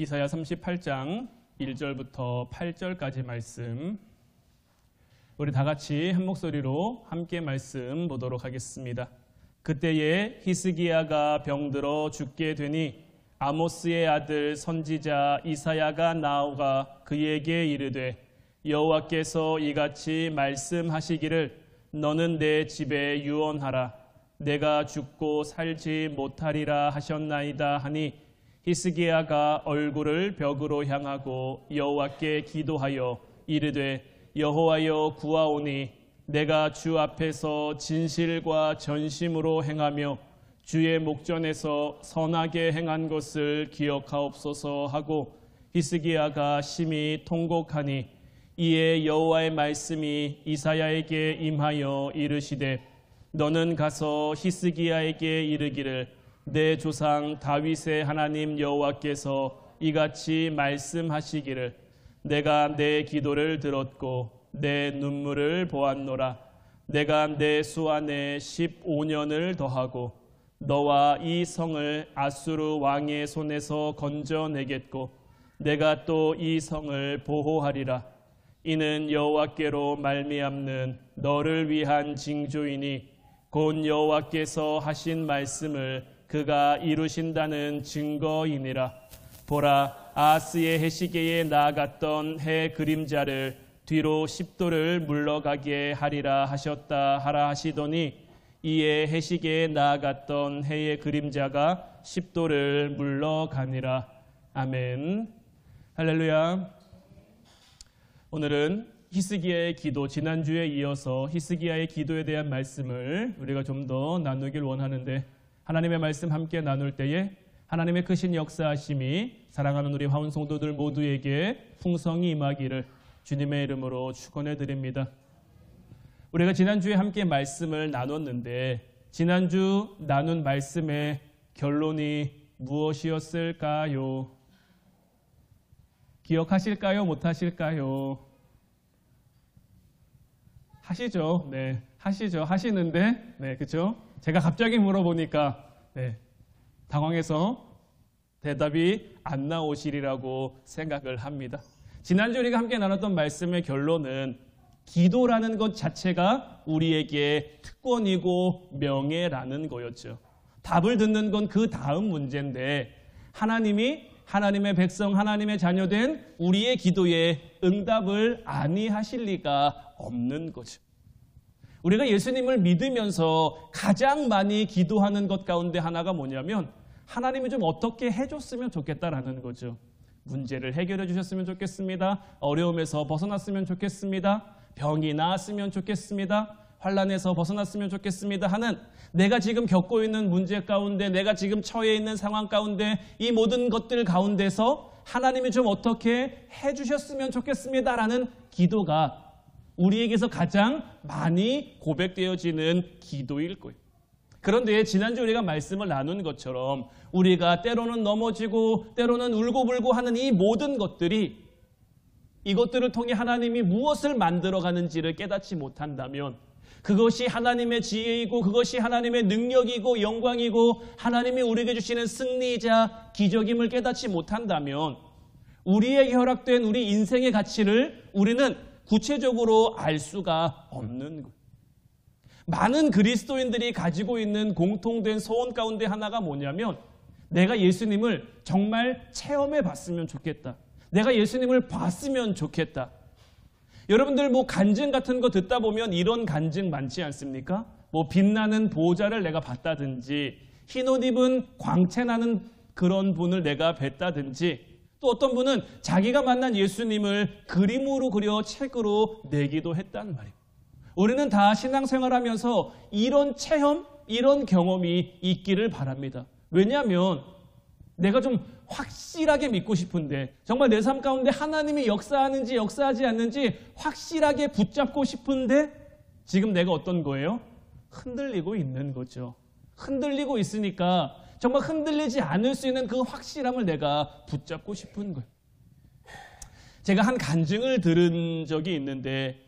이사야 38장 1절부터 8절까지 말씀, 우리 다 같이 한 목소리로 함께 말씀 보도록 하겠습니다. 그때에 히스기야가 병들어 죽게 되니 아모스의 아들 선지자 이사야가 나아가 그에게 이르되, 여호와께서 이같이 말씀하시기를 너는 내 집에 유언하라. 내가 죽고 살지 못하리라 하셨나이다 하니, 히스기야가 얼굴을 벽으로 향하고 여호와께 기도하여 이르되, 여호와여 구하오니 내가 주 앞에서 진실과 전심으로 행하며 주의 목전에서 선하게 행한 것을 기억하옵소서 하고, 히스기야가 심히 통곡하니 이에 여호와의 말씀이 이사야에게 임하여 이르시되, 너는 가서 히스기야에게 이르기를 내 조상 다윗의 하나님 여호와께서 이같이 말씀하시기를, 내가 내 기도를 들었고 내 눈물을 보았노라. 내가 내 수 안에 15년을 더하고 너와 이 성을 아수르 왕의 손에서 건져내겠고 내가 또 이 성을 보호하리라. 이는 여호와께로 말미암는 너를 위한 징조이니 곧 여호와께서 하신 말씀을 그가 이루신다는 증거이니라. 보라, 아하스의 해시계에 나아갔던 해 그림자를 뒤로 10도를 물러가게 하리라 하셨다 하라 하시더니, 이에 해시계에 나아갔던 해의 그림자가 10도를 물러가니라. 아멘. 할렐루야. 오늘은 히스기야의 기도, 지난주에 이어서 히스기야의 기도에 대한 말씀을 우리가 좀 더 나누길 원하는데, 하나님의 말씀 함께 나눌 때에 하나님의 크신 역사하심이 사랑하는 우리 화운 성도들 모두에게 풍성히 임하기를 주님의 이름으로 축원해 드립니다. 우리가 지난주에 함께 말씀을 나눴는데, 지난주 나눈 말씀의 결론이 무엇이었을까요? 기억하실까요? 못하실까요? 하시죠. 네, 하시죠. 하시는데, 네, 그렇죠? 제가 갑자기 물어보니까 당황해서 대답이 안 나오시리라고 생각을 합니다. 지난주 우리가 함께 나눴던 말씀의 결론은 기도라는 것 자체가 우리에게 특권이고 명예라는 거였죠. 답을 듣는 건 그 다음 문제인데, 하나님이 하나님의 백성, 하나님의 자녀된 우리의 기도에 응답을 아니하실 리가 없는 거죠. 우리가 예수님을 믿으면서 가장 많이 기도하는 것 가운데 하나가 뭐냐면, 하나님이 좀 어떻게 해줬으면 좋겠다라는 거죠. 문제를 해결해 주셨으면 좋겠습니다. 어려움에서 벗어났으면 좋겠습니다. 병이 나았으면 좋겠습니다. 환난에서 벗어났으면 좋겠습니다 하는, 내가 지금 겪고 있는 문제 가운데, 내가 지금 처해 있는 상황 가운데, 이 모든 것들 가운데서 하나님이 좀 어떻게 해주셨으면 좋겠습니다라는 기도가 우리에게서 가장 많이 고백되어지는 기도일 거예요. 그런데 지난주 우리가 말씀을 나눈 것처럼 우리가 때로는 넘어지고 때로는 울고불고 하는 이 모든 것들이, 이것들을 통해 하나님이 무엇을 만들어가는지를 깨닫지 못한다면, 그것이 하나님의 지혜이고 그것이 하나님의 능력이고 영광이고 하나님이 우리에게 주시는 승리이자 기적임을 깨닫지 못한다면, 우리에게 허락된 우리 인생의 가치를 우리는 구체적으로 알 수가 없는 거예요. 많은 그리스도인들이 가지고 있는 공통된 소원 가운데 하나가 뭐냐면, 내가 예수님을 정말 체험해 봤으면 좋겠다. 내가 예수님을 봤으면 좋겠다. 여러분들 간증 같은 거 듣다 보면 이런 간증 많지 않습니까? 빛나는 보좌를 내가 봤다든지, 흰옷 입은 광채나는 그런 분을 내가 뵀다든지, 또 어떤 분은 자기가 만난 예수님을 그림으로 그려 책으로 내기도 했단 말이에요. 우리는 다 신앙생활하면서 이런 체험, 이런 경험이 있기를 바랍니다. 왜냐하면 내가 좀 확실하게 믿고 싶은데, 정말 내 삶 가운데 하나님이 역사하는지 역사하지 않는지 확실하게 붙잡고 싶은데, 지금 내가 어떤 거예요? 흔들리고 있는 거죠. 흔들리고 있으니까 정말 흔들리지 않을 수 있는 그 확실함을 내가 붙잡고 싶은 거예요. 제가 한 간증을 들은 적이 있는데,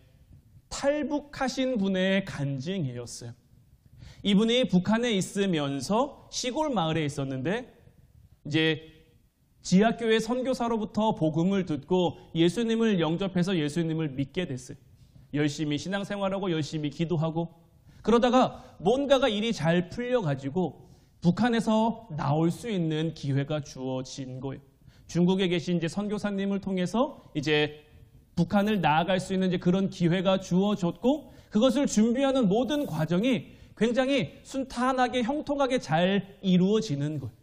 탈북하신 분의 간증이었어요. 이분이 북한에 있으면서 시골 마을에 있었는데, 이제 지하교회 선교사로부터 복음을 듣고 예수님을 영접해서 예수님을 믿게 됐어요. 열심히 신앙생활하고 열심히 기도하고 그러다가 뭔가가 일이 잘 풀려가지고 북한에서 나올 수 있는 기회가 주어진 거예요. 중국에 계신 이제 선교사님을 통해서 이제 북한을 나아갈 수 있는 이제 그런 기회가 주어졌고 그것을 준비하는 모든 과정이 굉장히 순탄하게 형통하게 잘 이루어지는 거예요.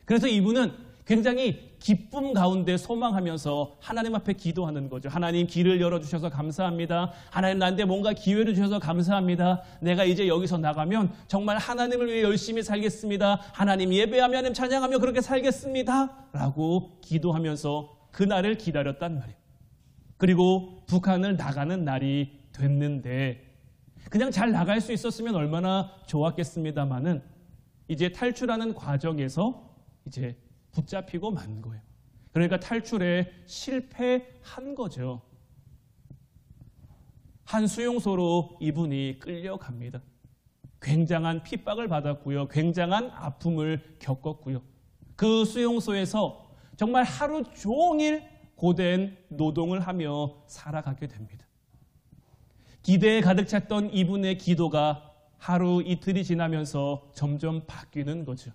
그래서 이분은 굉장히 기쁨 가운데 소망하면서 하나님 앞에 기도하는 거죠. 하나님 길을 열어주셔서 감사합니다. 하나님 나한테 뭔가 기회를 주셔서 감사합니다. 내가 이제 여기서 나가면 정말 하나님을 위해 열심히 살겠습니다. 하나님 예배하며 하나님 찬양하며 그렇게 살겠습니다. 라고 기도하면서 그날을 기다렸단 말이에요. 그리고 북한을 나가는 날이 됐는데 그냥 잘 나갈 수 있었으면 얼마나 좋았겠습니다마는 이제 탈출하는 과정에서 이제 붙잡히고 만 거예요. 그러니까 탈출에 실패한 거죠. 한 수용소로 이분이 끌려갑니다. 굉장한 핍박을 받았고요. 굉장한 아픔을 겪었고요. 그 수용소에서 정말 하루 종일 고된 노동을 하며 살아가게 됩니다. 기대에 가득 찼던 이분의 기도가 하루 이틀이 지나면서 점점 바뀌는 거죠.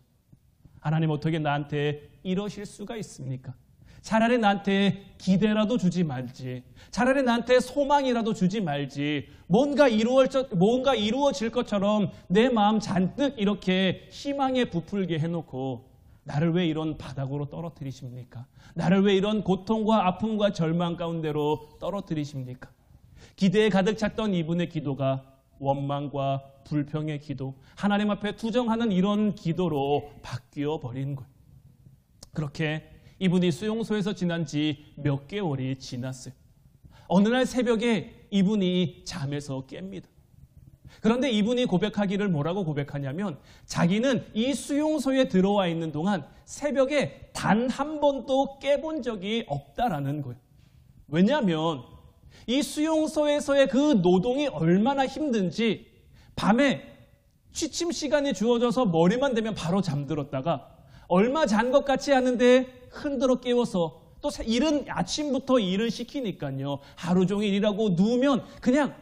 하나님 어떻게 나한테 이러실 수가 있습니까? 차라리 나한테 기대라도 주지 말지. 차라리 나한테 소망이라도 주지 말지. 뭔가 이루어질 것처럼 내 마음 잔뜩 이렇게 희망에 부풀게 해놓고 나를 왜 이런 바닥으로 떨어뜨리십니까? 나를 왜 이런 고통과 아픔과 절망 가운데로 떨어뜨리십니까? 기대에 가득 찼던 이분의 기도가 원망과 불평의 기도, 하나님 앞에 투정하는 이런 기도로 바뀌어 버린 거예요. 그렇게 이분이 수용소에서 지난 지 몇 개월이 지났어요. 어느 날 새벽에 이분이 잠에서 깹니다. 그런데 이분이 고백하기를 뭐라고 고백하냐면 자기는 이 수용소에 들어와 있는 동안 새벽에 단 한 번도 깨본 적이 없다라는 거예요. 왜냐하면 이 수용소에서의 그 노동이 얼마나 힘든지 밤에 취침 시간이 주어져서 머리만 대면 바로 잠들었다가 얼마 잔 것 같지 않은데 흔들어 깨워서 또 아침부터 일을 시키니까요. 하루 종일 일하고 누우면 그냥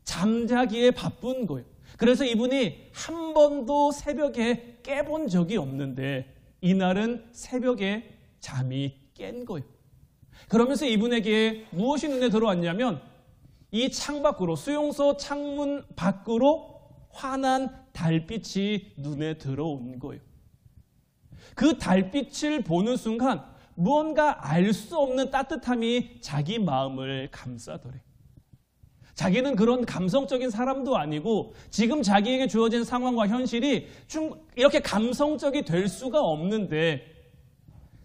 잠자기에 바쁜 거예요. 그래서 이분이 한 번도 새벽에 깨본 적이 없는데 이날은 새벽에 잠이 깬 거예요. 그러면서 이분에게 무엇이 눈에 들어왔냐면 이 창밖으로 수용소 창문 밖으로 환한 달빛이 눈에 들어온 거예요. 그 달빛을 보는 순간 무언가 알 수 없는 따뜻함이 자기 마음을 감싸더래. 자기는 그런 감성적인 사람도 아니고 지금 자기에게 주어진 상황과 현실이 이렇게 감성적이 될 수가 없는데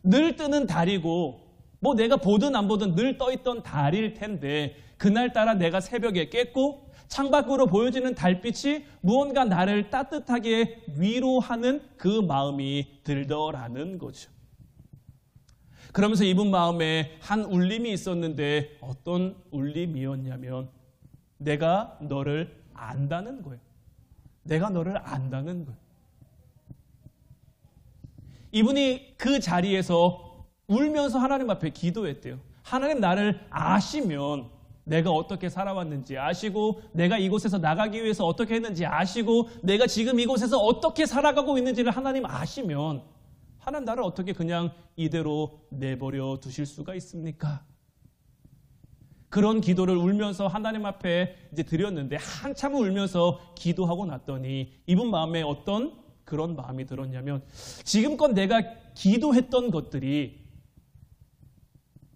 늘 뜨는 달이고 뭐 내가 보든 안 보든 늘 떠있던 달일 텐데 그날따라 내가 새벽에 깼고 창밖으로 보여지는 달빛이 무언가 나를 따뜻하게 위로하는 그 마음이 들더라는 거죠. 그러면서 이분 마음에 한 울림이 있었는데 어떤 울림이었냐면 내가 너를 안다는 거예요. 내가 너를 안다는 거예요. 이분이 그 자리에서 울면서 하나님 앞에 기도했대요. 하나님 나를 아시면 내가 어떻게 살아왔는지 아시고 내가 이곳에서 나가기 위해서 어떻게 했는지 아시고 내가 지금 이곳에서 어떻게 살아가고 있는지를 하나님 아시면 하나님 나를 어떻게 그냥 이대로 내버려 두실 수가 있습니까? 그런 기도를 울면서 하나님 앞에 이제 드렸는데 한참 울면서 기도하고 났더니 이분 마음에 어떤 그런 마음이 들었냐면 지금껏 내가 기도했던 것들이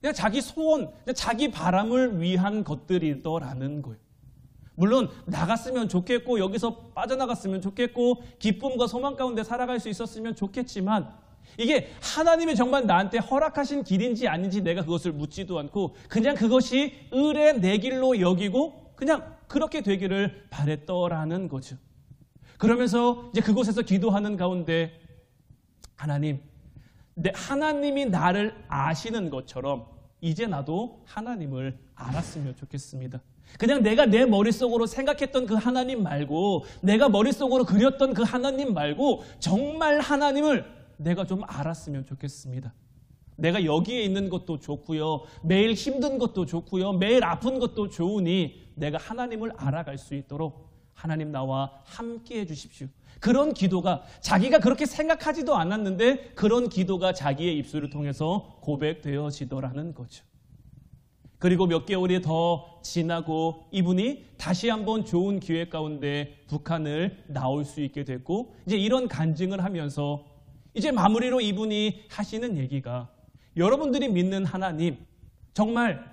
그냥 자기 소원, 그냥 자기 바람을 위한 것들이더라는 거예요. 물론 나갔으면 좋겠고 여기서 빠져나갔으면 좋겠고 기쁨과 소망 가운데 살아갈 수 있었으면 좋겠지만 이게 하나님이 정말 나한테 허락하신 길인지 아닌지 내가 그것을 묻지도 않고 그냥 그것이 을의 내 길로 여기고 그냥 그렇게 되기를 바랬더라는 거죠. 그러면서 이제 그곳에서 기도하는 가운데 하나님이 나를 아시는 것처럼 이제 나도 하나님을 알았으면 좋겠습니다. 그냥 내가 내 머릿속으로 생각했던 그 하나님 말고 내가 머릿속으로 그렸던 그 하나님 말고 정말 하나님을 내가 좀 알았으면 좋겠습니다. 내가 여기에 있는 것도 좋고요. 매일 힘든 것도 좋고요. 매일 아픈 것도 좋으니 내가 하나님을 알아갈 수 있도록 하나님 나와 함께 해주십시오. 그런 기도가 자기가 그렇게 생각하지도 않았는데 그런 기도가 자기의 입술을 통해서 고백되어지더라는 거죠. 그리고 몇 개월이 더 지나고 이분이 다시 한번 좋은 기회 가운데 북한을 나올 수 있게 됐고 이제 이런 간증을 하면서 이제 마무리로 이분이 하시는 얘기가 여러분들이 믿는 하나님 정말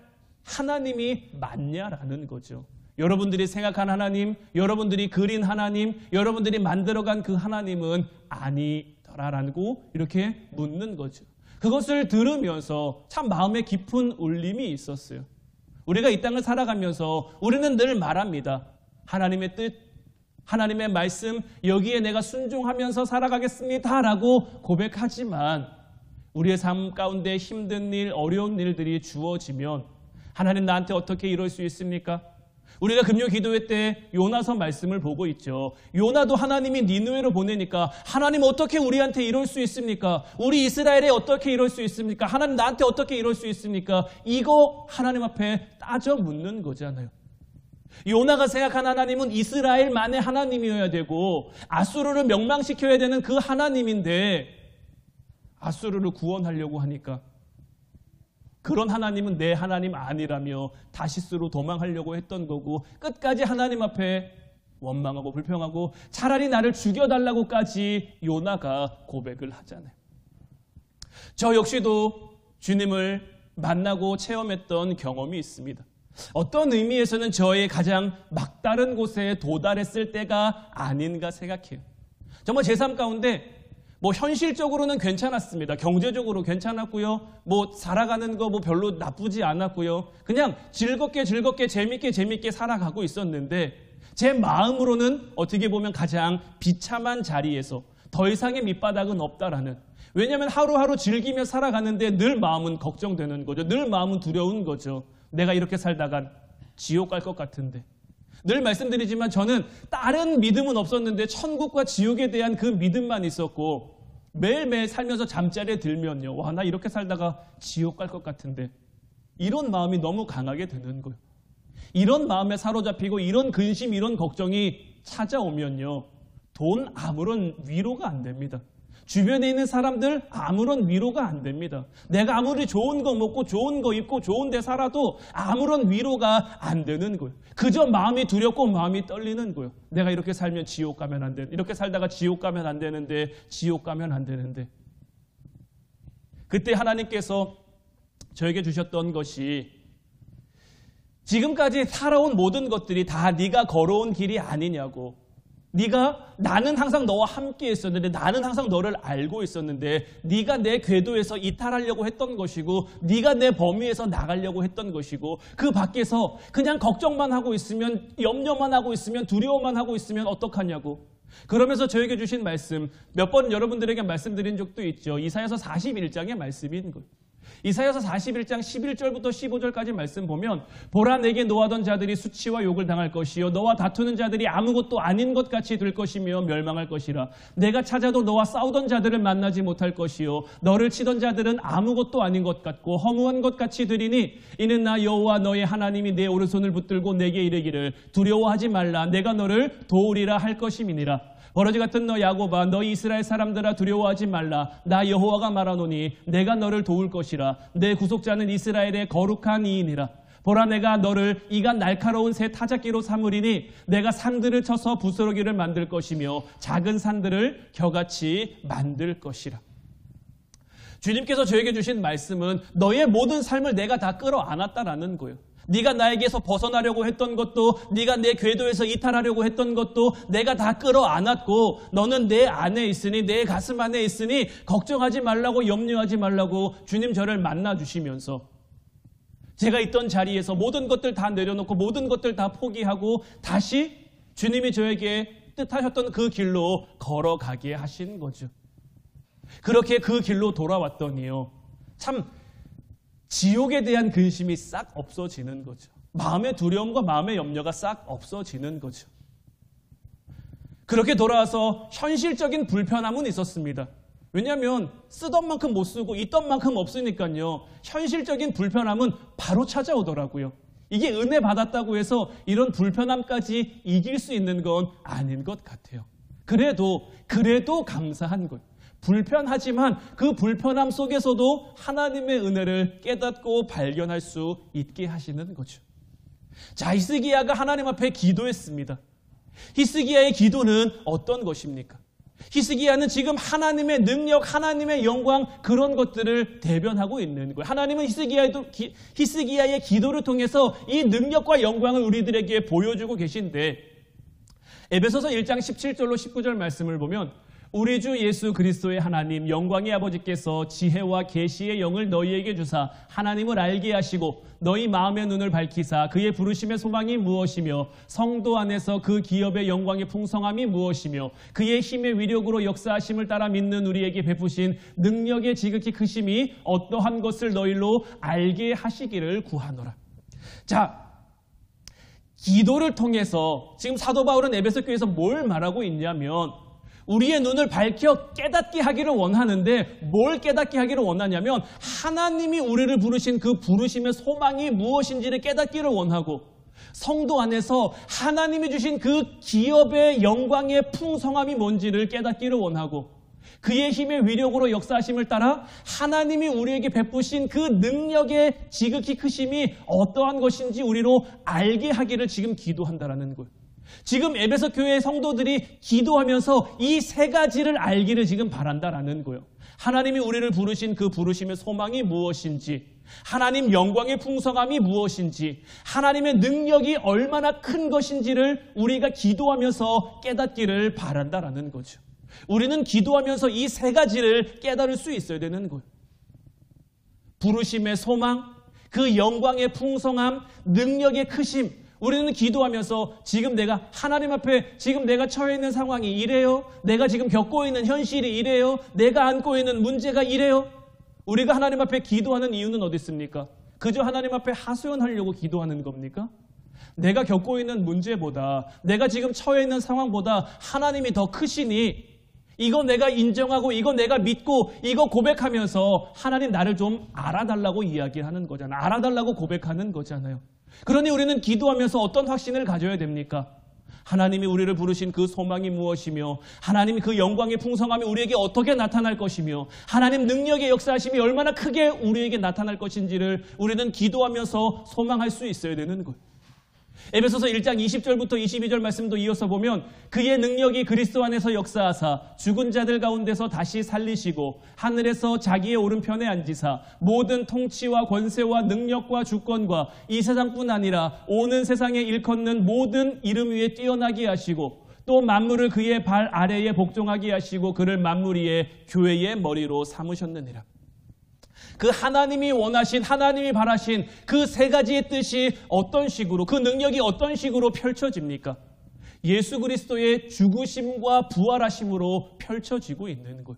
하나님이 맞냐라는 거죠. 여러분들이 생각한 하나님, 여러분들이 그린 하나님, 여러분들이 만들어간 그 하나님은 아니더라라고 이렇게 묻는 거죠. 그것을 들으면서 참 마음에 깊은 울림이 있었어요. 우리가 이 땅을 살아가면서 우리는 늘 말합니다. 하나님의 뜻, 하나님의 말씀, 여기에 내가 순종하면서 살아가겠습니다 라고 고백하지만 우리의 삶 가운데 힘든 일, 어려운 일들이 주어지면 하나님 나한테 어떻게 이럴 수 있습니까? 우리가 금요 기도회 때 요나서 말씀을 보고 있죠. 요나도 하나님이 니느웨로 보내니까 하나님 어떻게 우리한테 이럴 수 있습니까? 우리 이스라엘에 어떻게 이럴 수 있습니까? 하나님 나한테 어떻게 이럴 수 있습니까? 이거 하나님 앞에 따져 묻는 거잖아요. 요나가 생각한 하나님은 이스라엘만의 하나님이어야 되고 아수르를 명망시켜야 되는 그 하나님인데 아수르를 구원하려고 하니까 그런 하나님은 내 하나님 아니라며 다시스로 도망하려고 했던 거고 끝까지 하나님 앞에 원망하고 불평하고 차라리 나를 죽여달라고까지 요나가 고백을 하잖아요. 저 역시도 주님을 만나고 체험했던 경험이 있습니다. 어떤 의미에서는 저의 가장 막다른 곳에 도달했을 때가 아닌가 생각해요. 정말 제 삶 가운데 현실적으로는 괜찮았습니다. 경제적으로 괜찮았고요. 살아가는 거 별로 나쁘지 않았고요. 그냥 즐겁게 재밌게 살아가고 있었는데 제 마음으로는 어떻게 보면 가장 비참한 자리에서 더 이상의 밑바닥은 없다라는. 왜냐하면 하루하루 즐기며 살아가는데 늘 마음은 걱정되는 거죠. 늘 마음은 두려운 거죠. 내가 이렇게 살다간 지옥 갈 것 같은데. 늘 말씀드리지만 저는 다른 믿음은 없었는데 천국과 지옥에 대한 그 믿음만 있었고 매일매일 살면서 잠자리에 들면요. 와, 나 이렇게 살다가 지옥 갈 것 같은데. 이런 마음이 너무 강하게 드는 거예요. 이런 마음에 사로잡히고 이런 근심, 이런 걱정이 찾아오면요. 돈 아무런 위로가 안 됩니다. 주변에 있는 사람들 아무런 위로가 안 됩니다. 내가 아무리 좋은 거 먹고 좋은 거 입고 좋은 데 살아도 아무런 위로가 안 되는 거예요. 그저 마음이 두렵고 마음이 떨리는 거예요. 내가 이렇게 살면 지옥 가면 안 되는데, 이렇게 살다가 지옥 가면 안 되는데, 지옥 가면 안 되는데. 그때 하나님께서 저에게 주셨던 것이 지금까지 살아온 모든 것들이 다 네가 걸어온 길이 아니냐고. 나는 항상 너와 함께 있었는데, 나는 항상 너를 알고 있었는데, 네가 내 궤도에서 이탈하려고 했던 것이고, 네가 내 범위에서 나가려고 했던 것이고, 그 밖에서 그냥 걱정만 하고 있으면, 염려만 하고 있으면, 두려워만 하고 있으면 어떡하냐고. 그러면서 저에게 주신 말씀, 몇 번 여러분들에게 말씀드린 적도 있죠. 이사야서 41장의 말씀인 거예요. 이사야서 41장 11절부터 15절까지 말씀 보면, 보라, 내게 노하던 자들이 수치와 욕을 당할 것이요 너와 다투는 자들이 아무것도 아닌 것 같이 될 것이며 멸망할 것이라. 내가 찾아도 너와 싸우던 자들을 만나지 못할 것이요 너를 치던 자들은 아무것도 아닌 것 같고 허무한 것 같이 되리니, 이는 나 여호와 너의 하나님이 내 오른손을 붙들고 내게 이르기를 두려워하지 말라, 내가 너를 도우리라 할 것임이니라. 버러지 같은 너 야곱아, 너 이스라엘 사람들아, 두려워하지 말라. 나 여호와가 말하노니 내가 너를 도울 것이라. 내 구속자는 이스라엘의 거룩한 이인이라. 보라, 내가 너를 이가 날카로운 새 타작기로 삼으리니, 내가 산들을 쳐서 부스러기를 만들 것이며 작은 산들을 겨같이 만들 것이라. 주님께서 저에게 주신 말씀은 너의 모든 삶을 내가 다 끌어안았다라는 거예요. 네가 나에게서 벗어나려고 했던 것도, 네가 내 궤도에서 이탈하려고 했던 것도 내가 다 끌어안았고, 너는 내 안에 있으니, 내 가슴 안에 있으니 걱정하지 말라고, 염려하지 말라고 주님 저를 만나주시면서 제가 있던 자리에서 모든 것들 다 내려놓고 모든 것들 다 포기하고 다시 주님이 저에게 뜻하셨던 그 길로 걸어가게 하신 거죠. 그렇게 그 길로 돌아왔더니요, 참 지옥에 대한 근심이 싹 없어지는 거죠. 마음의 두려움과 마음의 염려가 싹 없어지는 거죠. 그렇게 돌아와서 현실적인 불편함은 있었습니다. 왜냐하면 쓰던 만큼 못 쓰고 있던 만큼 없으니까요. 현실적인 불편함은 바로 찾아오더라고요. 이게 은혜 받았다고 해서 이런 불편함까지 이길 수 있는 건 아닌 것 같아요. 그래도 감사한 것. 불편하지만 그 불편함 속에서도 하나님의 은혜를 깨닫고 발견할 수 있게 하시는 거죠. 자, 히스기야가 하나님 앞에 기도했습니다. 히스기야의 기도는 어떤 것입니까? 히스기야는 지금 하나님의 능력, 하나님의 영광 그런 것들을 대변하고 있는 거예요. 하나님은 히스기야의 기도를 통해서 이 능력과 영광을 우리들에게 보여주고 계신데 에베소서 1장 17절로 19절 말씀을 보면 우리 주 예수 그리스도의 하나님 영광의 아버지께서 지혜와 계시의 영을 너희에게 주사 하나님을 알게 하시고 너희 마음의 눈을 밝히사 그의 부르심의 소망이 무엇이며 성도 안에서 그 기업의 영광의 풍성함이 무엇이며 그의 힘의 위력으로 역사하심을 따라 믿는 우리에게 베푸신 능력의 지극히 크심이 어떠한 것을 너희로 알게 하시기를 구하노라. 자, 기도를 통해서 지금 사도 바울은 에베소 교회에서 뭘 말하고 있냐면 우리의 눈을 밝혀 깨닫게 하기를 원하는데 뭘 깨닫게 하기를 원하냐면 하나님이 우리를 부르신 그 부르심의 소망이 무엇인지를 깨닫기를 원하고 성도 안에서 하나님이 주신 그 기업의 영광의 풍성함이 뭔지를 깨닫기를 원하고 그의 힘의 위력으로 역사하심을 따라 하나님이 우리에게 베푸신 그 능력의 지극히 크심이 어떠한 것인지 우리로 알게 하기를 지금 기도한다라는 거예요. 지금 에베소 교회의 성도들이 기도하면서 이 세 가지를 알기를 지금 바란다라는 거예요. 하나님이 우리를 부르신 그 부르심의 소망이 무엇인지, 하나님 영광의 풍성함이 무엇인지, 하나님의 능력이 얼마나 큰 것인지를 우리가 기도하면서 깨닫기를 바란다라는 거죠. 우리는 기도하면서 이 세 가지를 깨달을 수 있어야 되는 거예요. 부르심의 소망, 그 영광의 풍성함, 능력의 크심, 우리는 기도하면서 지금 내가 하나님 앞에 지금 내가 처해 있는 상황이 이래요. 내가 지금 겪고 있는 현실이 이래요. 내가 안고 있는 문제가 이래요. 우리가 하나님 앞에 기도하는 이유는 어디 있습니까? 그저 하나님 앞에 하소연하려고 기도하는 겁니까? 내가 겪고 있는 문제보다 내가 지금 처해 있는 상황보다 하나님이 더 크시니 이거 내가 인정하고 이거 내가 믿고 이거 고백하면서 하나님 나를 좀 알아달라고 이야기하는 거잖아요. 알아달라고 고백하는 거잖아요. 그러니 우리는 기도하면서 어떤 확신을 가져야 됩니까? 하나님이 우리를 부르신 그 소망이 무엇이며 하나님이 그 영광의 풍성함이 우리에게 어떻게 나타날 것이며 하나님 능력의 역사하심이 얼마나 크게 우리에게 나타날 것인지를 우리는 기도하면서 소망할 수 있어야 되는 거예요. 에베소서 1장 20절부터 22절 말씀도 이어서 보면 그의 능력이 그리스도 안에서 역사하사 죽은 자들 가운데서 다시 살리시고 하늘에서 자기의 오른편에 앉으사 모든 통치와 권세와 능력과 주권과 이 세상뿐 아니라 오는 세상에 일컫는 모든 이름 위에 뛰어나게 하시고 또 만물을 그의 발 아래에 복종하게 하시고 그를 만물 위에 교회의 머리로 삼으셨느니라. 그 하나님이 원하신, 하나님이 바라신 그 세 가지의 뜻이 어떤 식으로, 그 능력이 어떤 식으로 펼쳐집니까? 예수 그리스도의 죽으심과 부활하심으로 펼쳐지고 있는 거예요.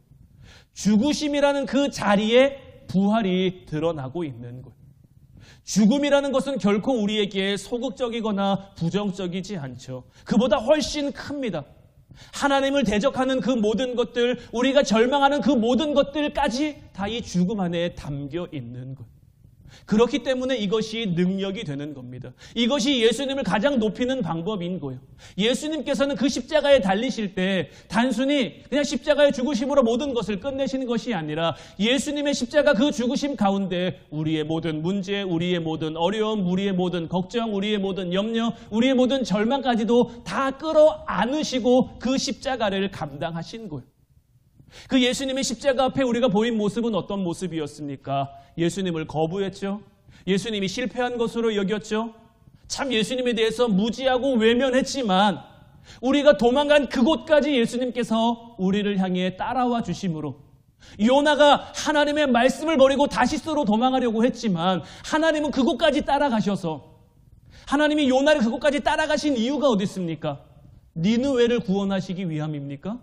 죽으심이라는 그 자리에 부활이 드러나고 있는 거예요. 죽음이라는 것은 결코 우리에게 소극적이거나 부정적이지 않죠. 그보다 훨씬 큽니다. 하나님을 대적하는 그 모든 것들, 우리가 절망하는 그 모든 것들까지 다 이 죽음 안에 담겨 있는 것. 그렇기 때문에 이것이 능력이 되는 겁니다. 이것이 예수님을 가장 높이는 방법인 거예요. 예수님께서는 그 십자가에 달리실 때 단순히 그냥 십자가의 죽으심으로 모든 것을 끝내시는 것이 아니라 예수님의 십자가 그 죽으심 가운데 우리의 모든 문제, 우리의 모든 어려움, 우리의 모든 걱정, 우리의 모든 염려, 우리의 모든 절망까지도 다 끌어안으시고 그 십자가를 감당하신 거예요. 그 예수님의 십자가 앞에 우리가 보인 모습은 어떤 모습이었습니까? 예수님을 거부했죠. 예수님이 실패한 것으로 여겼죠. 참 예수님에 대해서 무지하고 외면했지만 우리가 도망간 그곳까지 예수님께서 우리를 향해 따라와 주심으로 요나가 하나님의 말씀을 버리고 다시스로 도망가려고 했지만 하나님은 그곳까지 따라가셔서 하나님이 요나를 그곳까지 따라가신 이유가 어디 있습니까? 니느웨를 구원하시기 위함입니까?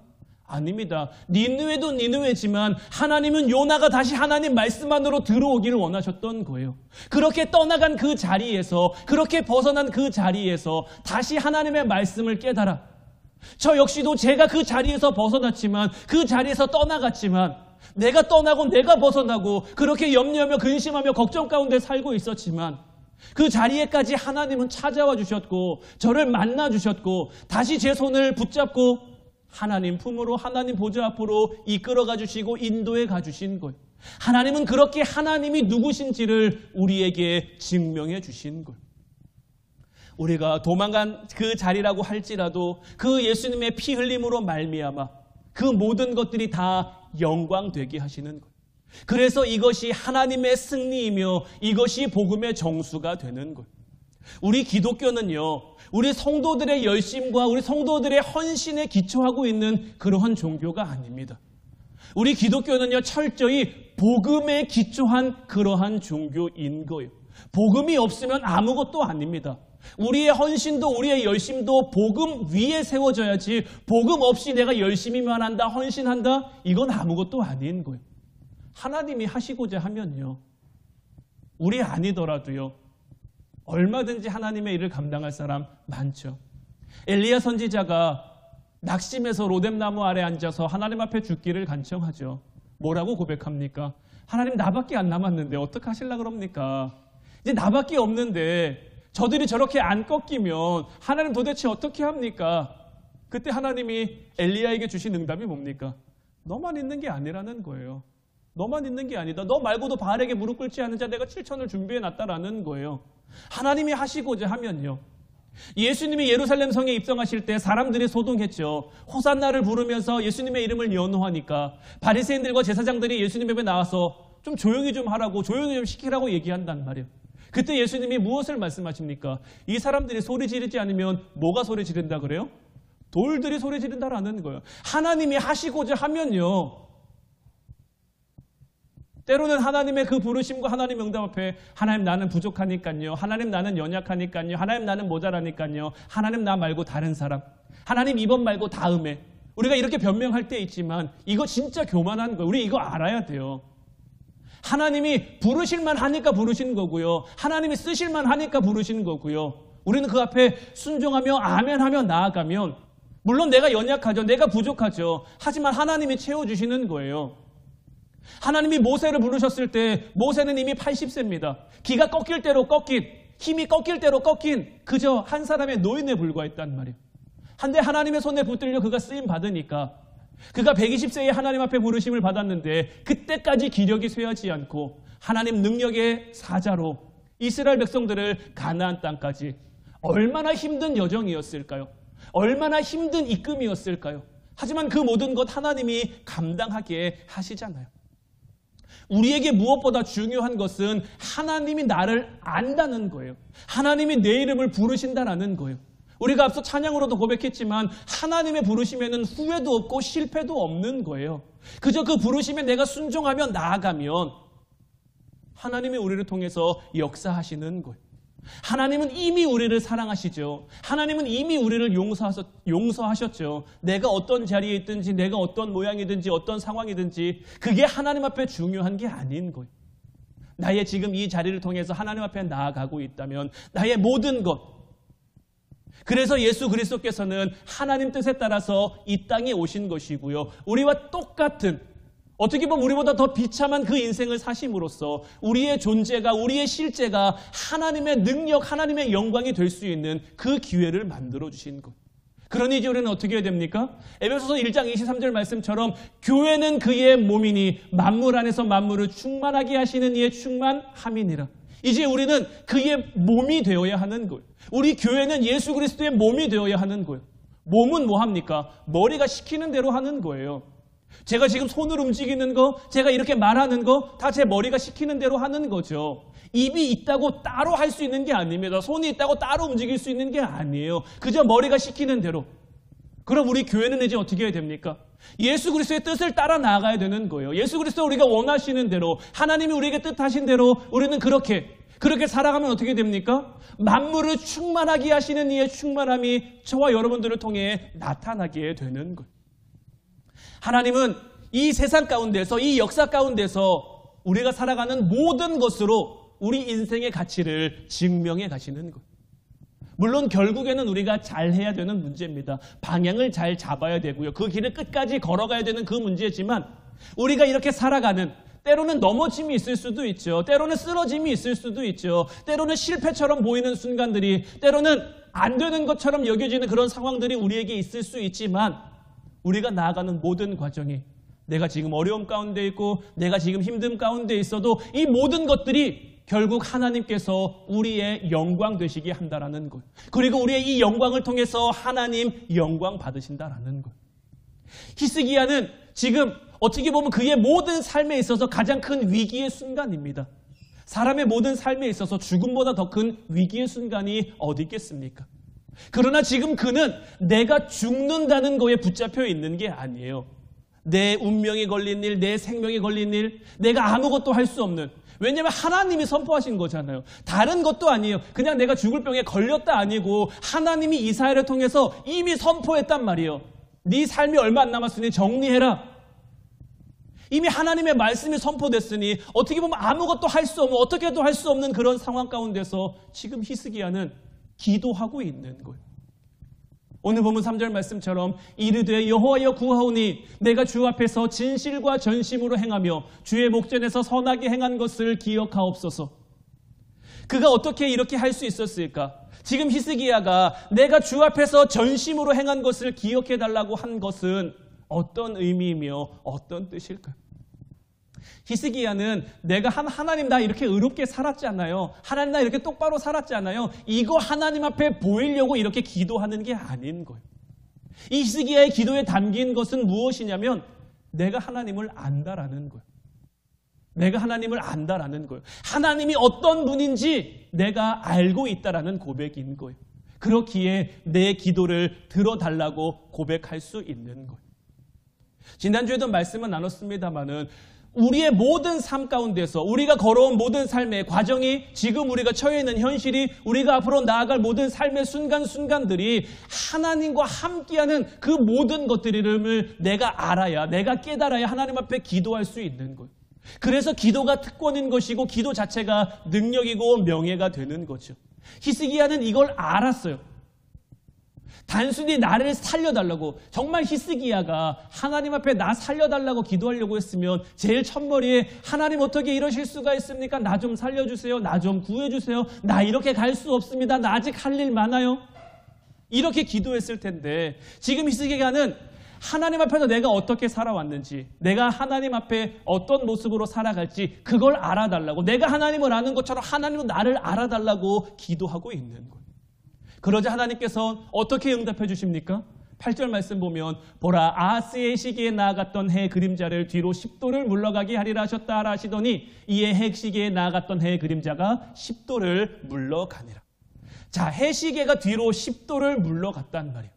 아닙니다. 니느웨도 니느웨지만 하나님은 요나가 다시 하나님 말씀 안으로 들어오기를 원하셨던 거예요. 그렇게 떠나간 그 자리에서, 그렇게 벗어난 그 자리에서 다시 하나님의 말씀을 깨달아 저 역시도 제가 그 자리에서 벗어났지만, 그 자리에서 떠나갔지만, 내가 떠나고 내가 벗어나고 그렇게 염려하며 근심하며 걱정 가운데 살고 있었지만, 그 자리에까지 하나님은 찾아와 주셨고 저를 만나 주셨고 다시 제 손을 붙잡고 하나님 품으로, 하나님 보좌 앞으로 이끌어가 주시고 인도해 가 주신 거예요. 하나님은 그렇게 하나님이 누구신지를 우리에게 증명해 주신 거예요. 우리가 도망간 그 자리라고 할지라도 그 예수님의 피 흘림으로 말미암아 그 모든 것들이 다 영광되게 하시는 거예요. 그래서 이것이 하나님의 승리이며 이것이 복음의 정수가 되는 거예요. 우리 기독교는요, 우리 성도들의 열심과 우리 성도들의 헌신에 기초하고 있는 그러한 종교가 아닙니다. 우리 기독교는요, 철저히 복음에 기초한 그러한 종교인 거예요. 복음이 없으면 아무것도 아닙니다. 우리의 헌신도 우리의 열심도 복음 위에 세워져야지, 복음 없이 내가 열심히만 한다, 헌신한다, 이건 아무것도 아닌 거예요. 하나님이 하시고자 하면요, 우리 아니더라도요, 얼마든지 하나님의 일을 감당할 사람 많죠. 엘리야 선지자가 낙심해서 로뎀나무 아래 앉아서 하나님 앞에 죽기를 간청하죠. 뭐라고 고백합니까? 하나님, 나밖에 안 남았는데 어떡하시려고 그럽니까? 이제 나밖에 없는데 저들이 저렇게 안 꺾이면 하나님 도대체 어떻게 합니까? 그때 하나님이 엘리야에게 주신 응답이 뭡니까? 너만 있는 게 아니라는 거예요. 너만 있는 게 아니다. 너 말고도 바알에게 무릎 꿇지 않은 자 내가 7천을 준비해놨다라는 거예요. 하나님이 하시고자 하면요, 예수님이 예루살렘 성에 입성하실 때 사람들이 소동했죠. 호산나를 부르면서 예수님의 이름을 연호하니까 바리새인들과 제사장들이 예수님 앞에 나와서 좀 조용히 좀 하라고, 조용히 좀 시키라고 얘기한단 말이에요. 그때 예수님이 무엇을 말씀하십니까? 이 사람들이 소리 지르지 않으면 뭐가 소리 지른다 그래요? 돌들이 소리 지른다라는 거예요. 하나님이 하시고자 하면요, 때로는 하나님의 그 부르심과 하나님 응답 앞에 하나님 나는 부족하니까요, 하나님 나는 연약하니까요, 하나님 나는 모자라니까요, 하나님 나 말고 다른 사람, 하나님 이번 말고 다음에, 우리가 이렇게 변명할 때 있지만 이거 진짜 교만한 거예요. 우리 이거 알아야 돼요. 하나님이 부르실만 하니까 부르신 거고요, 하나님이 쓰실만 하니까 부르신 거고요, 우리는 그 앞에 순종하며 아멘하며 나아가면 물론 내가 연약하죠, 내가 부족하죠. 하지만 하나님이 채워주시는 거예요. 하나님이 모세를 부르셨을 때 모세는 이미 80세입니다. 기가 꺾일 대로 꺾인, 힘이 꺾일 대로 꺾인 그저 한 사람의 노인에 불과했단 말이에요. 한데 하나님의 손에 붙들려 그가 쓰임 받으니까 그가 120세에 하나님 앞에 부르심을 받았는데 그때까지 기력이 쇠하지 않고 하나님 능력의 사자로 이스라엘 백성들을 가나안 땅까지, 얼마나 힘든 여정이었을까요? 얼마나 힘든 이끌음이었을까요? 하지만 그 모든 것 하나님이 감당하게 하시잖아요. 우리에게 무엇보다 중요한 것은 하나님이 나를 안다는 거예요. 하나님이 내 이름을 부르신다라는 거예요. 우리가 앞서 찬양으로도 고백했지만 하나님의 부르심에는 후회도 없고 실패도 없는 거예요. 그저 그 부르심에 내가 순종하며 나아가면 하나님이 우리를 통해서 역사하시는 거예요. 하나님은 이미 우리를 사랑하시죠. 하나님은 이미 우리를 용서하셨죠. 내가 어떤 자리에 있든지, 내가 어떤 모양이든지, 어떤 상황이든지 그게 하나님 앞에 중요한 게 아닌 거예요. 나의 지금 이 자리를 통해서 하나님 앞에 나아가고 있다면 나의 모든 것, 그래서 예수 그리스도께서는 하나님 뜻에 따라서 이 땅에 오신 것이고요, 우리와 똑같은, 어떻게 보면 우리보다 더 비참한 그 인생을 사심으로써 우리의 존재가, 우리의 실제가 하나님의 능력, 하나님의 영광이 될 수 있는 그 기회를 만들어주신 것. 그러니 이제 우리는 어떻게 해야 됩니까? 에베소서 1장 23절 말씀처럼 교회는 그의 몸이니 만물 안에서 만물을 충만하게 하시는 이의 충만함이니라. 이제 우리는 그의 몸이 되어야 하는 거예요. 우리 교회는 예수 그리스도의 몸이 되어야 하는 거예요. 몸은 뭐 합니까? 머리가 시키는 대로 하는 거예요. 제가 지금 손을 움직이는 거, 제가 이렇게 말하는 거 다 제 머리가 시키는 대로 하는 거죠. 입이 있다고 따로 할 수 있는 게 아닙니다. 손이 있다고 따로 움직일 수 있는 게 아니에요. 그저 머리가 시키는 대로. 그럼 우리 교회는 이제 어떻게 해야 됩니까? 예수 그리스도의 뜻을 따라 나아가야 되는 거예요. 예수 그리스도 우리가 원하시는 대로, 하나님이 우리에게 뜻하신 대로 우리는 그렇게 살아가면 어떻게 됩니까? 만물을 충만하게 하시는 이의 충만함이 저와 여러분들을 통해 나타나게 되는 거예요. 하나님은 이 세상 가운데서, 이 역사 가운데서 우리가 살아가는 모든 것으로 우리 인생의 가치를 증명해 가시는 것. 물론 결국에는 우리가 잘해야 되는 문제입니다. 방향을 잘 잡아야 되고요. 그 길을 끝까지 걸어가야 되는 그 문제지만 우리가 이렇게 살아가는, 때로는 넘어짐이 있을 수도 있죠. 때로는 쓰러짐이 있을 수도 있죠. 때로는 실패처럼 보이는 순간들이, 때로는 안 되는 것처럼 여겨지는 그런 상황들이 우리에게 있을 수 있지만 우리가 나아가는 모든 과정이, 내가 지금 어려움 가운데 있고 내가 지금 힘듦 가운데 있어도 이 모든 것들이 결국 하나님께서 우리의 영광 되시게 한다라는 것. 그리고 우리의 이 영광을 통해서 하나님 영광 받으신다라는 것. 히스기야는 지금 어떻게 보면 그의 모든 삶에 있어서 가장 큰 위기의 순간입니다. 사람의 모든 삶에 있어서 죽음보다 더 큰 위기의 순간이 어디 있겠습니까? 그러나 지금 그는 내가 죽는다는 거에 붙잡혀 있는 게 아니에요. 내 운명이 걸린 일, 내 생명이 걸린 일, 내가 아무것도 할 수 없는, 왜냐하면 하나님이 선포하신 거잖아요. 다른 것도 아니에요. 그냥 내가 죽을 병에 걸렸다 아니고 하나님이 이사야를 통해서 이미 선포했단 말이에요. 네 삶이 얼마 안 남았으니 정리해라. 이미 하나님의 말씀이 선포됐으니 어떻게 보면 아무것도 할 수 없는, 어떻게 해도 할 수 없는 그런 상황 가운데서 지금 히스기야는 기도하고 있는 거예요. 오늘 본문 3절 말씀처럼 이르되 여호와여 구하오니 내가 주 앞에서 진실과 전심으로 행하며 주의 목전에서 선하게 행한 것을 기억하옵소서. 그가 어떻게 이렇게 할 수 있었을까? 지금 히스기야가 내가 주 앞에서 전심으로 행한 것을 기억해달라고 한 것은 어떤 의미이며 어떤 뜻일까요? 히스기야는 내가 하나님 나 이렇게 의롭게 살았잖아요. 하나님 나 이렇게 똑바로 살았잖아요. 이거 하나님 앞에 보이려고 이렇게 기도하는 게 아닌 거예요. 이 히스기야의 기도에 담긴 것은 무엇이냐면 내가 하나님을 안다라는 거예요. 내가 하나님을 안다라는 거예요. 하나님이 어떤 분인지 내가 알고 있다라는 고백인 거예요. 그렇기에 내 기도를 들어달라고 고백할 수 있는 거예요. 지난주에도 말씀을 나눴습니다마는 우리의 모든 삶 가운데서 우리가 걸어온 모든 삶의 과정이, 지금 우리가 처해 있는 현실이, 우리가 앞으로 나아갈 모든 삶의 순간순간들이 하나님과 함께하는 그 모든 것들을 내가 알아야, 내가 깨달아야 하나님 앞에 기도할 수 있는 거예요. 그래서 기도가 특권인 것이고 기도 자체가 능력이고 명예가 되는 거죠. 히스기야는 이걸 알았어요. 단순히 나를 살려달라고, 정말 히스기야가 하나님 앞에 나 살려달라고 기도하려고 했으면 제일 첫머리에 하나님 어떻게 이러실 수가 있습니까? 나 좀 살려주세요. 나 좀 구해주세요. 나 이렇게 갈 수 없습니다. 나 아직 할 일 많아요. 이렇게 기도했을 텐데 지금 히스기야는 하나님 앞에서 내가 어떻게 살아왔는지, 내가 하나님 앞에 어떤 모습으로 살아갈지 그걸 알아달라고, 내가 하나님을 아는 것처럼 하나님도 나를 알아달라고 기도하고 있는 거예요. 그러자 하나님께서 어떻게 응답해 주십니까? 8절 말씀 보면 보라 아하스의 시기에 나아갔던 해 그림자를 뒤로 10도를 물러가게 하리라 하셨다 하시더니 이에 해 시기에 나아갔던 해 그림자가 10도를 물러가니라. 자, 해 시계가 뒤로 10도를 물러갔단 말이에요.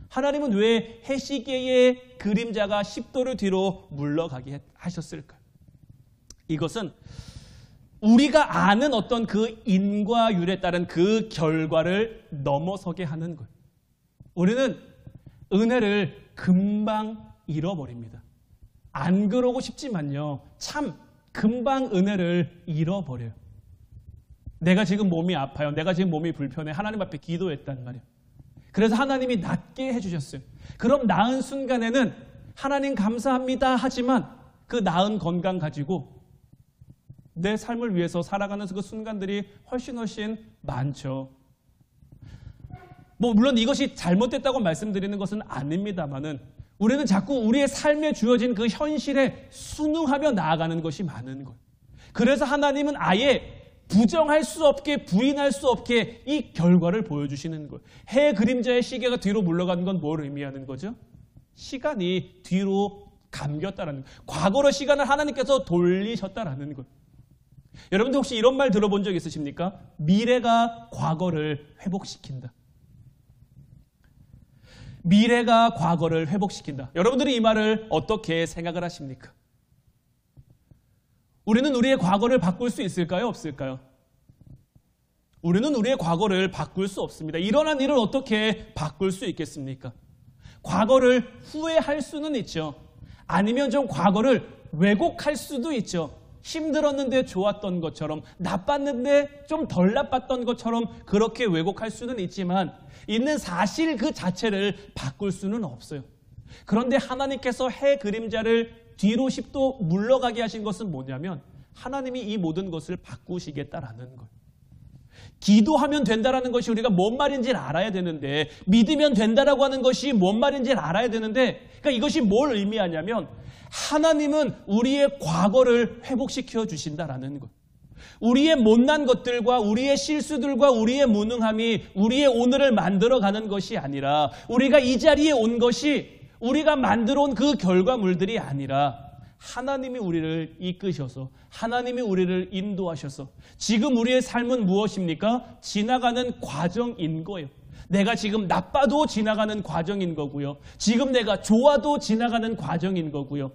하나님은 왜 해 시계의 그림자가 10도를 뒤로 물러가게 하셨을까요? 이것은 우리가 아는 어떤 그 인과율에 따른 그 결과를 넘어서게 하는 거예요. 우리는 은혜를 금방 잃어버립니다. 안 그러고 싶지만요, 참 금방 은혜를 잃어버려요. 내가 지금 몸이 아파요. 내가 지금 몸이 불편해. 하나님 앞에 기도했단 말이에요. 그래서 하나님이 낫게 해주셨어요. 그럼 나은 순간에는 하나님 감사합니다 하지만 그 나은 건강 가지고 내 삶을 위해서 살아가는 그 순간들이 훨씬 많죠. 물론 이것이 잘못됐다고 말씀드리는 것은 아닙니다만은 우리는 자꾸 우리의 삶에 주어진 그 현실에 순응하며 나아가는 것이 많은 거예요. 그래서 하나님은 아예 부정할 수 없게, 부인할 수 없게 이 결과를 보여주시는 거예요. 해 그림자의 시계가 뒤로 물러가는 건 뭘 의미하는 거죠? 시간이 뒤로 감겼다라는 거예요. 과거로 시간을 하나님께서 돌리셨다라는 거예요. 여러분들 혹시 이런 말 들어본 적 있으십니까? 미래가 과거를 회복시킨다. 미래가 과거를 회복시킨다. 여러분들이 이 말을 어떻게 생각을 하십니까? 우리는 우리의 과거를 바꿀 수 있을까요? 없을까요? 우리는 우리의 과거를 바꿀 수 없습니다. 일어난 일을 어떻게 바꿀 수 있겠습니까? 과거를 후회할 수는 있죠. 아니면 좀 과거를 왜곡할 수도 있죠. 힘들었는데 좋았던 것처럼, 나빴는데 좀 덜 나빴던 것처럼 그렇게 왜곡할 수는 있지만 있는 사실 그 자체를 바꿀 수는 없어요. 그런데 하나님께서 해 그림자를 뒤로 10도 물러가게 하신 것은 뭐냐면 하나님이 이 모든 것을 바꾸시겠다라는 거예요. 기도하면 된다라는 것이 우리가 뭔 말인지를 알아야 되는데, 믿으면 된다라고 하는 것이 뭔 말인지를 알아야 되는데, 그러니까 이것이 뭘 의미하냐면 하나님은 우리의 과거를 회복시켜 주신다라는 것. 우리의 못난 것들과 우리의 실수들과 우리의 무능함이 우리의 오늘을 만들어가는 것이 아니라, 우리가 이 자리에 온 것이 우리가 만들어 온 그 결과물들이 아니라 하나님이 우리를 이끄셔서, 하나님이 우리를 인도하셔서 지금 우리의 삶은 무엇입니까? 지나가는 과정인 거예요. 내가 지금 나빠도 지나가는 과정인 거고요. 지금 내가 좋아도 지나가는 과정인 거고요.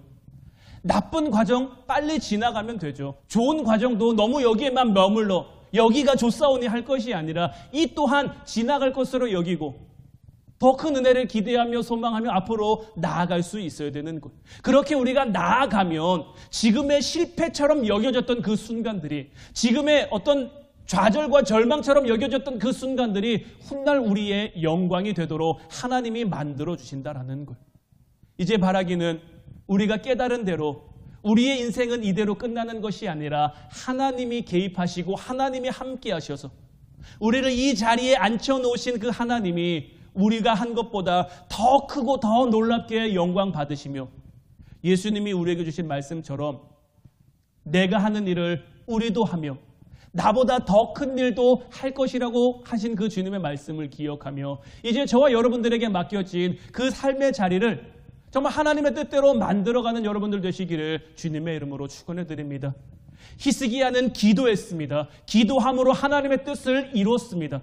나쁜 과정 빨리 지나가면 되죠. 좋은 과정도 너무 여기에만 머물러 여기가 좋사오니 할 것이 아니라 이 또한 지나갈 것으로 여기고 더 큰 은혜를 기대하며 소망하며 앞으로 나아갈 수 있어야 되는 것. 그렇게 우리가 나아가면 지금의 실패처럼 여겨졌던 그 순간들이, 지금의 어떤 좌절과 절망처럼 여겨졌던 그 순간들이 훗날 우리의 영광이 되도록 하나님이 만들어 주신다라는 것. 이제 바라기는 우리가 깨달은 대로 우리의 인생은 이대로 끝나는 것이 아니라 하나님이 개입하시고 하나님이 함께 하셔서 우리를 이 자리에 앉혀놓으신 그 하나님이 우리가 한 것보다 더 크고 더 놀랍게 영광 받으시며, 예수님이 우리에게 주신 말씀처럼 내가 하는 일을 우리도 하며 나보다 더 큰 일도 할 것이라고 하신 그 주님의 말씀을 기억하며 이제 저와 여러분들에게 맡겨진 그 삶의 자리를 정말 하나님의 뜻대로 만들어가는 여러분들 되시기를 주님의 이름으로 축원해 드립니다. 히스기야는 기도했습니다. 기도함으로 하나님의 뜻을 이뤘습니다.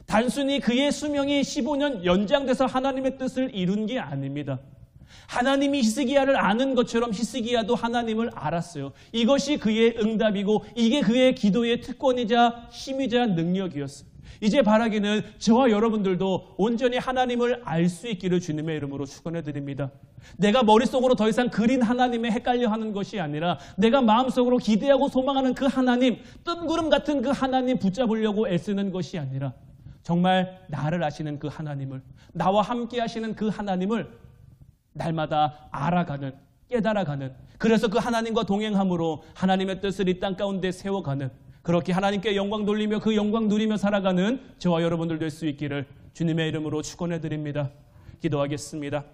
단순히 그의 수명이 15년 연장돼서 하나님의 뜻을 이룬 게 아닙니다. 하나님이 히스기야를 아는 것처럼 히스기야도 하나님을 알았어요. 이것이 그의 응답이고 이게 그의 기도의 특권이자 힘이자 능력이었어요. 이제 바라기는 저와 여러분들도 온전히 하나님을 알 수 있기를 주님의 이름으로 축원해 드립니다. 내가 머릿속으로 더 이상 그린 하나님에 헷갈려 하는 것이 아니라 내가 마음속으로 기대하고 소망하는 그 하나님, 뜬구름 같은 그 하나님 붙잡으려고 애쓰는 것이 아니라 정말 나를 아시는 그 하나님을, 나와 함께 하시는 그 하나님을 날마다 알아가는, 깨달아가는, 그래서 그 하나님과 동행함으로 하나님의 뜻을 이 땅 가운데 세워가는, 그렇게 하나님께 영광 돌리며 그 영광 누리며 살아가는 저와 여러분들 될 수 있기를 주님의 이름으로 축원해 드립니다. 기도하겠습니다.